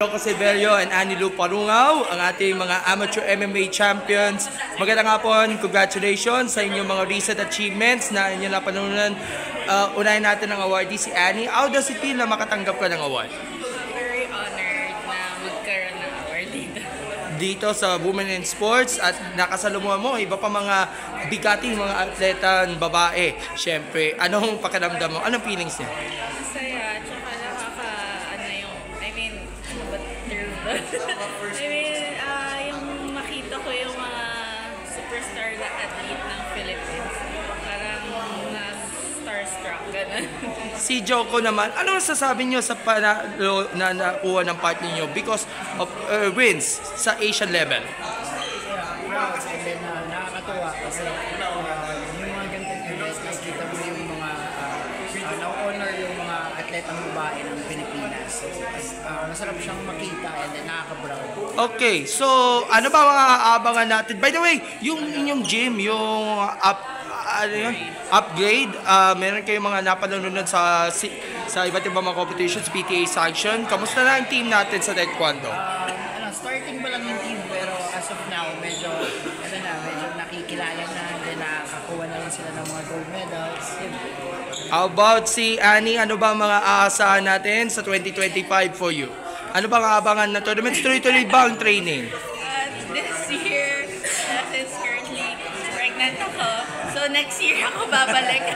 Joko Silverio and Annie Lou Parungaw, ang ating mga amateur MMA champions. Magandang hapon, congratulations sa inyong mga recent achievements na inyong napanunan. Unahin natin ang awardee, si Annie. How does it feel na makatanggap ka ng award? Very honored na magkaroon ng award dito sa Women in Sports at nakasalumuhan mo iba pa mga bigating mga atletang babae. Siyempre, anong pakiramdam mo? Anong feelings niya? Masaya, tsaka yung makita ko yung mga superstar na athlete ng Philippines. Parang na-starstruck, gano'n. Si Joko naman, ano masasabi niyo sa panalo na nakuha ng part niyo because of wins sa Asian level? Proud and then nakakatuwa kasi yung mga ganitong events, nakikita mo yung mga na-honor yung mga atletang babae ng Pilipinas. So, masarap siyang makita and then nakaka-proud. Okay, so ano ba mga aabangan natin? By the way, yung inyong gym, yung upgrade, meron kayong mga napanonood sa iba't ibang mga competitions, PTA sanction. Kamusta na ang team natin sa Taekwondo? Starting pa lang yung team pero as of now, medyo nakikilala na, then nakakuha na rin sila ng mga gold medals. How about si Annie? Ano ba mga aasahan natin sa 2025 for you? Ano bang aabangan na tournaments? Tuloy-tuloy ba ang training? This year, since currently pregnant ako, so next year ako babalik.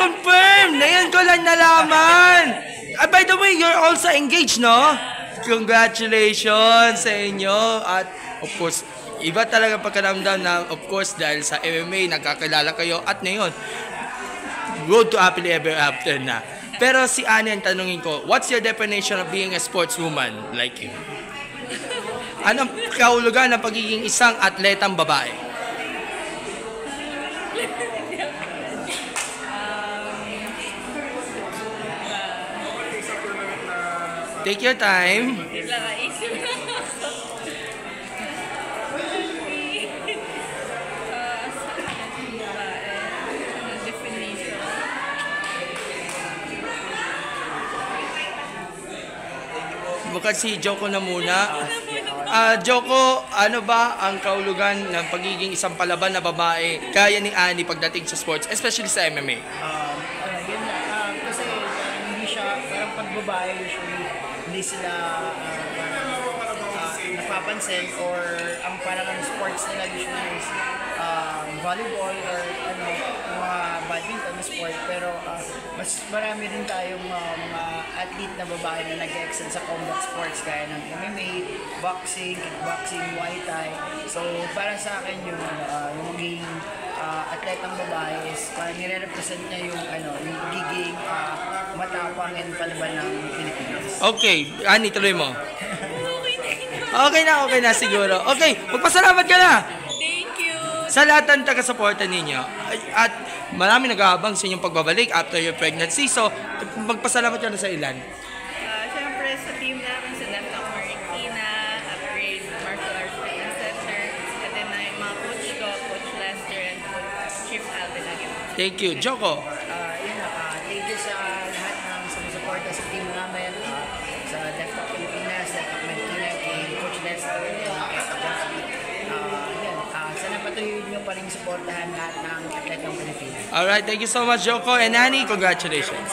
Confirm! Ngayon ko lang nalaman! By the way, you're also engaged, no? Congratulations sa inyo. At of course, iba talaga pagkaramdam na of course dahil sa MMA, nagkakilala kayo at ngayon, road to happily ever after na. Pero si Annie, ang tanungin ko, what's your definition of being a sportswoman like you? Anong kahulugan ng pagiging isang atletang babae? Take your time. Bukod si Joko na muna. Joko, ano ba ang kahulugan ng pagiging isang palaban na babae kaya ni Annie pagdating sa sports, especially sa MMA? Yun na, kasi hindi siya, parang pag babae usually, hindi sila napapansin or ang parang sports nila usually is volleyball or mga badminton na sport, pero mas marami din tayong mga athlete na babae na nag-excel sa combat sports gaya ng MMA, boxing, kickboxing, Muay Thai. So para sa akin yung magiging atletang babae is parang nire-represent niya yung yung pagiging matapang and palaban ng Pilipinas. Okay, Annie, tuloy mo. Okay na siguro. Okay, magpasalamat ka na! Sa lahat ng taga-suporta ninyo at marami nag-aabang sa inyong pagbabalik after your pregnancy. So, magpasalamat ka na sa ilan? Siyempre sa team namin sa DEFCON Marikina, Upgrade Martial Arts Fitness Center, at then yung mga coach ko, Coach Lester and Coach Chief Alvin again. Thank you. Joko? Thank you sa lahat ng sumusuporta sa team namin, sa DEFCON Pilipinas, DEFCON Marikina, kay Coach Lester, sana patuloy nyo pa rin supportahan lahat ng atletang Pilipinas. Alright, thank you so much, Joko and Annie. Congratulations.